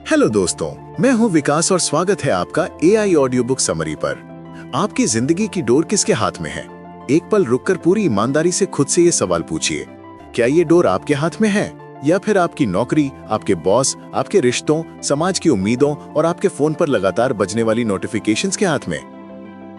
Hello दोस्तों, मैं हूं विकास और स्वागत है आपका एआई ऑडियो बुक समरी पर। आपकी जिंदगी की डोर किसके हाथ में है? एक पल रुककर पूरी ईमानदारी से खुद से ये सवाल पूछिए, क्या ये डोर आपके हाथ में है या फिर आपकी नौकरी, आपके बॉस, आपके रिश्तों, समाज की उम्मीदों और आपके फोन पर लगातार बजने वाली नोटिफिकेशंस के हाथ में?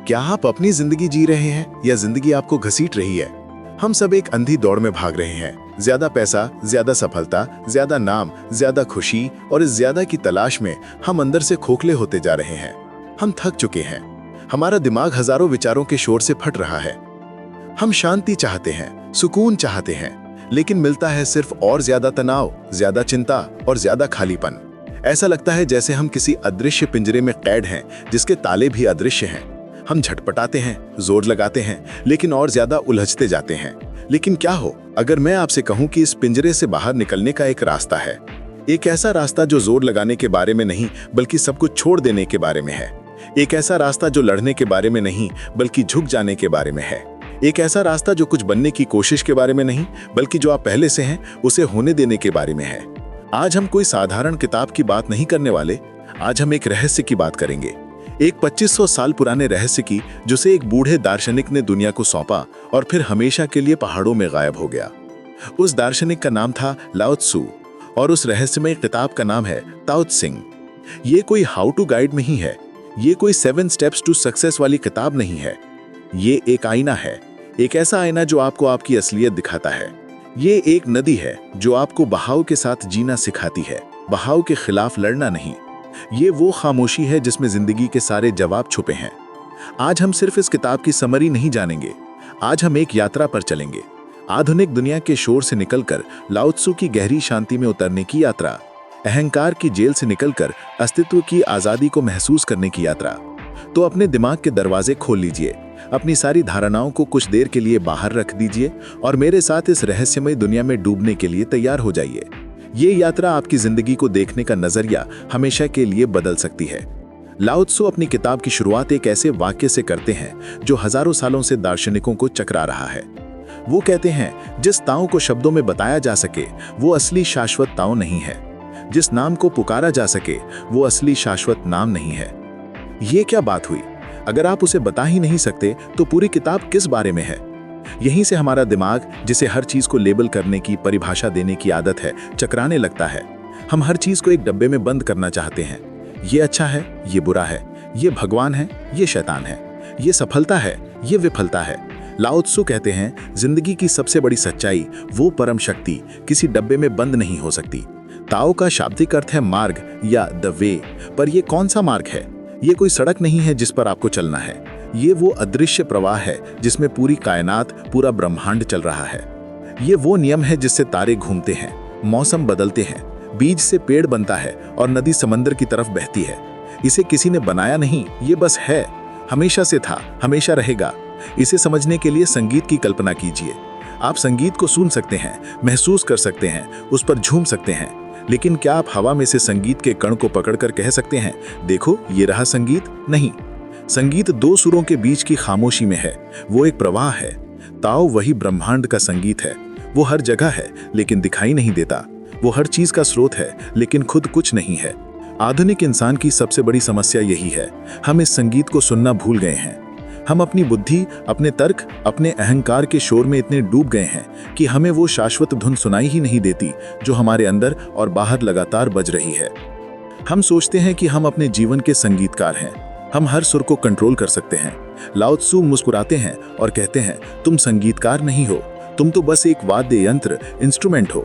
क्या आप अपनी जिंदगी जी रहे हैं या जिंदगी आपको घसीट रही है? हम सब एक अंधी दौड़ में भाग रहे हैं। ज्यादा पैसा, ज्यादा सफलता, ज्यादा नाम, ज्यादा खुशी और इस ज्यादा की तलाश में हम अंदर से खोखले होते जा रहे हैं। हम थक चुके हैं। हमारा दिमाग हजारों विचारों के शोर से फट रहा है। हम शांति चाहते हैं, सुकून चाहते हैं, लेकिन मिलता है सिर्फ और ज्यादा तनाव, ज्यादा चिंता और ज्यादा खालीपन। ऐसा लगता है जैसे हम किसी अदृश्य पिंजरे में कैद हैं जिसके ताले भी अदृश्य हैं। हम झटपटाते हैं, जोर लगाते हैं, लेकिन और ज्यादा उलझते जाते हैं। लेकिन क्या हो अगर मैं आपसे कहूं कि इस पिंजरे से बाहर निकलने का एक रास्ता है, एक ऐसा रास्ता जो जोर लगाने के बारे में नहीं बल्कि सब कुछ छोड़ देने के बारे में है। एक ऐसा रास्ता जो लड़ने के बारे में नहीं बल्कि झुक जाने के बारे में है। एक ऐसा रास्ता जो कुछ बनने की कोशिश के बारे में नहीं बल्कि जो आप पहले से हैं उसे होने देने के बारे में है। आज हम कोई साधारण किताब की बात नहीं करने वाले। आज हम एक रहस्य की बात करेंगे, एक 2500 साल पुराने रहस्य की, जिसे एक बूढ़े दार्शनिक ने दुनिया को सौंपा और फिर हमेशा के लिए पहाड़ों में गायब हो गया। उस दार्शनिक का नाम था लाओ त्सु और उस रहस्यमय किताब का नाम है ताओ ते चिंग। ये कोई हाउ टू गाइड नहीं है, ये कोई 7 स्टेप्स टू सक्सेस वाली किताब नहीं है। ये एक आईना है, एक ऐसा आईना जो आपको आपकी असलियत दिखाता है। ये एक नदी है जो आपको बहाव के साथ जीना सिखाती है, बहाव के खिलाफ लड़ना नहीं। ये वो खामोशी है जिसमें जिंदगी के सारे जवाब छुपे हैं। आज हम सिर्फ इस किताब की समरी नहीं जानेंगे, आज हम एक यात्रा पर चलेंगे। आधुनिक दुनिया के शोर से निकलकर लाओ त्सु की गहरी शांति में उतरने की यात्रा, अहंकार की जेल से निकलकर अस्तित्व की आजादी को महसूस करने की यात्रा। तो अपने दिमाग के दरवाजे खोल लीजिए, अपनी सारी धारणाओं को कुछ देर के लिए बाहर रख दीजिए और मेरे साथ इस रहस्यमय दुनिया में डूबने के लिए तैयार हो जाइए। ये यात्रा आपकी जिंदगी को देखने का नजरिया हमेशा के लिए बदल सकती है। लाओ त्सु अपनी किताब की शुरुआत एक ऐसे वाक्य से करते हैं जो हजारों सालों से दार्शनिकों को चकरा रहा है। वो कहते हैं, जिस ताओ को शब्दों में बताया जा सके वो असली शाश्वत ताओ नहीं है। जिस नाम को पुकारा जा सके वो असली शाश्वत नाम नहीं है। ये क्या बात हुई? अगर आप उसे बता ही नहीं सकते तो पूरी किताब किस बारे में है? यहीं से हमारा दिमाग, जिसे हर चीज को लेबल करने की, परिभाषा देने की आदत है, चकराने लगता है। हम हर चीज को एक डब्बे में बंद करना चाहते हैं। ये अच्छा है, ये बुरा है, ये भगवान है, ये शैतान है, ये सफलता है, ये विफलता है। लाओ त्सु कहते हैं, जिंदगी की सबसे बड़ी सच्चाई, वो परम शक्ति किसी डब्बे में बंद नहीं हो सकती। ताओ का शाब्दिक अर्थ है मार्ग या द वे, पर यह कौन सा मार्ग है? ये कोई सड़क नहीं है जिस पर आपको चलना है। ये वो अदृश्य प्रवाह है जिसमें पूरी कायनात, पूरा ब्रह्मांड चल रहा है। ये वो नियम है जिससे तारे घूमते हैं, मौसम बदलते हैं, बीज से पेड़ बनता है और नदी समंदर की तरफ बहती है। इसे किसी ने बनाया नहीं, ये बस है, हमेशा से था, हमेशा रहेगा। इसे समझने के लिए संगीत की कल्पना कीजिए। आप संगीत को सुन सकते हैं, महसूस कर सकते हैं, उस पर झूम सकते हैं, लेकिन क्या आप हवा में से संगीत के कण को पकड़कर कह सकते हैं, देखो ये रहा संगीत? नहीं। संगीत दो सुरों के बीच की खामोशी में है, वो एक प्रवाह है। ताओ वही ब्रह्मांड का संगीत है। वो हर जगह है लेकिन दिखाई नहीं देता। वो हर चीज का स्रोत है लेकिन खुद कुछ नहीं है। आधुनिक इंसान की सबसे बड़ी समस्या यही है, हम इस संगीत को सुनना भूल गए हैं। हम अपनी बुद्धि, अपने तर्क, अपने अहंकार के शोर में इतने डूब गए हैं कि हमें वो शाश्वत धुन सुनाई ही नहीं देती जो हमारे अंदर और बाहर लगातार बज रही है। हम सोचते हैं कि हम अपने जीवन के संगीतकार हैं, हम हर सुर को कंट्रोल कर सकते हैं। लाओ त्सु मुस्कुराते हैं और कहते हैं, तुम संगीतकार नहीं हो, तुम तो बस एक वाद्य यंत्र, इंस्ट्रूमेंट हो।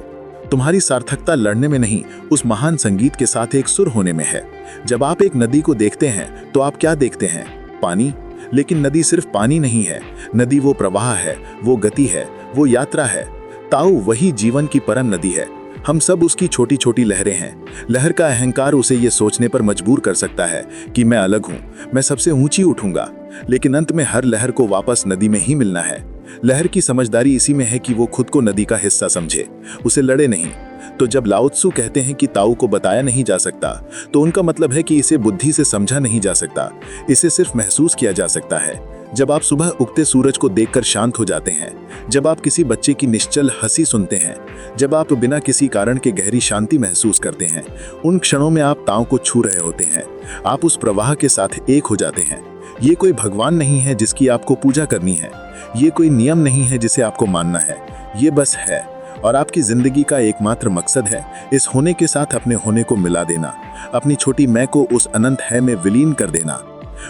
तुम्हारी सार्थकता लड़ने में नहीं, उस महान संगीत के साथ एक सुर होने में है। जब आप एक नदी को देखते हैं तो आप क्या देखते हैं? पानी। लेकिन नदी सिर्फ पानी नहीं है, नदी वो प्रवाह है, वो गति है, वो यात्रा है। ताओ वही जीवन की परम नदी है। हम सब उसकी छोटी छोटी लहरें हैं। लहर का अहंकार उसे ये सोचने पर मजबूर कर सकता है कि मैं अलग हूँ, मैं सबसे ऊंची उठूंगा, लेकिन अंत में हर लहर को वापस नदी में ही मिलना है। लहर की समझदारी इसी में है कि वो खुद को नदी का हिस्सा समझे, उसे लड़े नहीं। तो जब लाओ त्सु कहते हैं कि ताओ को बताया नहीं जा सकता, तो उनका मतलब है कि इसे बुद्धि से समझा नहीं जा सकता, इसे सिर्फ महसूस किया जा सकता है। जब आप सुबह उगते सूरज को देखकर शांत हो जाते हैं, जब आप किसी बच्चे की निश्चल हंसी सुनते हैं, जब आप बिना किसी कारण के गहरी शांति महसूस करते हैं, उन क्षणों में आप ताव को छू रहे होते हैं। आप उस प्रवाह के साथ एक हो जाते हैं। ये कोई भगवान नहीं है जिसकी आपको पूजा करनी है, ये कोई नियम नहीं है जिसे आपको मानना है, ये बस है। और आपकी जिंदगी का एकमात्र मकसद है इस होने के साथ अपने होने को मिला देना, अपनी छोटी मैं को उस अनंत है में विलीन कर देना।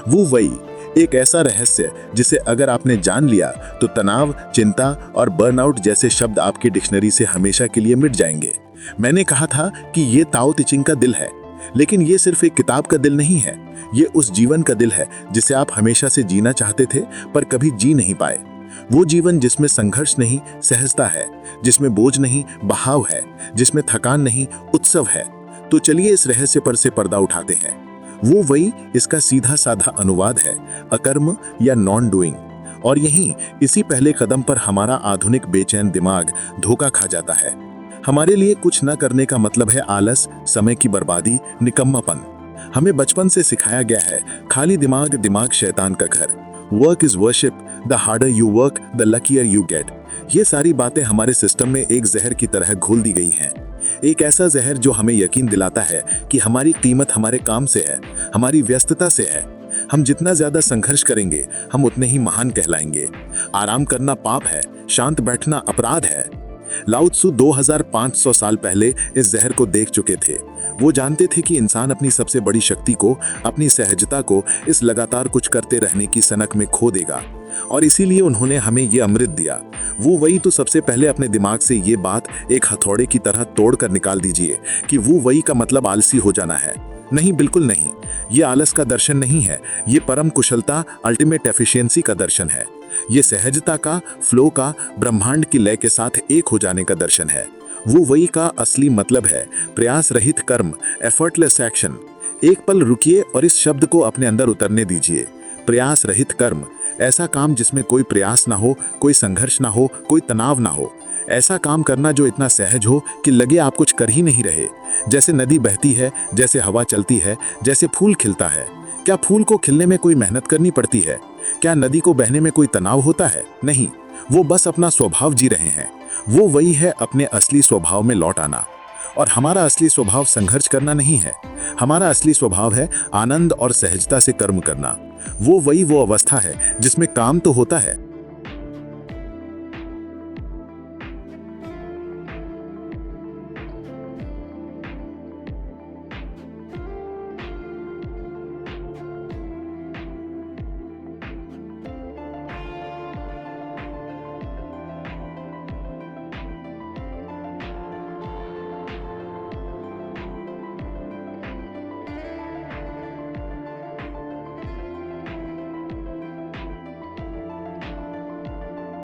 वो वही एक ऐसा रहस्य जिसे अगर आपने जान लिया तो तनाव, चिंता और बर्नआउट जैसे शब्द आपकी डिक्शनरी से हमेशा के लिए मिट जाएंगे। मैंने कहा था कि ये ताओ ते चिंग का दिल है, लेकिन ये सिर्फ एक किताब का दिल नहीं है, ये उस जीवन का दिल है जिसे आप हमेशा से जीना चाहते थे पर कभी जी नहीं पाए। वो जीवन जिसमें संघर्ष नहीं, सहजता है, जिसमें बोझ नहीं, बहाव है, जिसमें थकान नहीं, उत्सव है। तो चलिए इस रहस्य पर से पर्दा उठाते हैं। वो वही इसका सीधा साधा अनुवाद है, अकर्म या नॉन डूइंग। और यहीं इसी पहले कदम पर हमारा आधुनिक बेचैन दिमाग धोखा खा जाता है। हमारे लिए कुछ न करने का मतलब है आलस, समय की बर्बादी, निकम्मापन। हमें बचपन से सिखाया गया है खाली दिमाग दिमाग शैतान का घर। Work is worship, the harder you work the luckier you get. ये सारी बातें हमारे सिस्टम में एक जहर की तरह घोल दी गई हैं। एक ऐसा जहर जो हमें यकीन दिलाता है कि हमारी कीमत हमारे काम से है, हमारी व्यस्तता से है। हम जितना ज्यादा संघर्ष करेंगे हम उतने ही महान कहलाएंगे। आराम करना पाप है, शांत बैठना अपराध है। लाओ त्सु 2500 साल पहले इस जहर को देख चुके थे। वो जानते थे कि इंसान अपनी सबसे बड़ी शक्ति को, अपनी सहजता को इस लगातार कुछ करते रहने की सनक में खो देगा, और इसीलिए उन्होंने हमें ये अमृत दिया। वो वही तो सबसे पहले अपने दिमाग से ये बात एक हथौड़े की तरह तोड़ कर निकाल दीजिए कि वो वही का मतलब आलसी हो जाना है। नहीं, बिल्कुल नहीं। ये आलस का दर्शन नहीं है, ये परम कुशलता, अल्टीमेट एफिशिएंसी का दर्शन है। ये सहजता का, फ्लो का, ब्रह्मांड की लय के साथ एक हो जाने का दर्शन है। वो वही का असली मतलब है प्रयास रहित कर्म, एफर्टलेस एक्शन। एक पल रुकिए और इस शब्द को अपने अंदर उतरने दीजिए। प्रयास रहित कर्म, ऐसा काम जिसमें कोई प्रयास ना हो, कोई संघर्ष ना हो, कोई तनाव ना हो। ऐसा काम करना जो इतना सहज हो कि लगे आप कुछ कर ही नहीं रहे। जैसे नदी बहती है, जैसे हवा चलती है, जैसे फूल खिलता है। क्या फूल को खिलने में कोई मेहनत करनी पड़ती है? क्या नदी को बहने में कोई तनाव होता है? नहीं, वो बस अपना स्वभाव जी रहे हैं। वो वही है अपने असली स्वभाव में लौट आना। और हमारा असली स्वभाव संघर्ष करना नहीं है, हमारा असली स्वभाव है आनंद और सहजता से कर्म करना। वो अवस्था है जिसमें काम तो होता है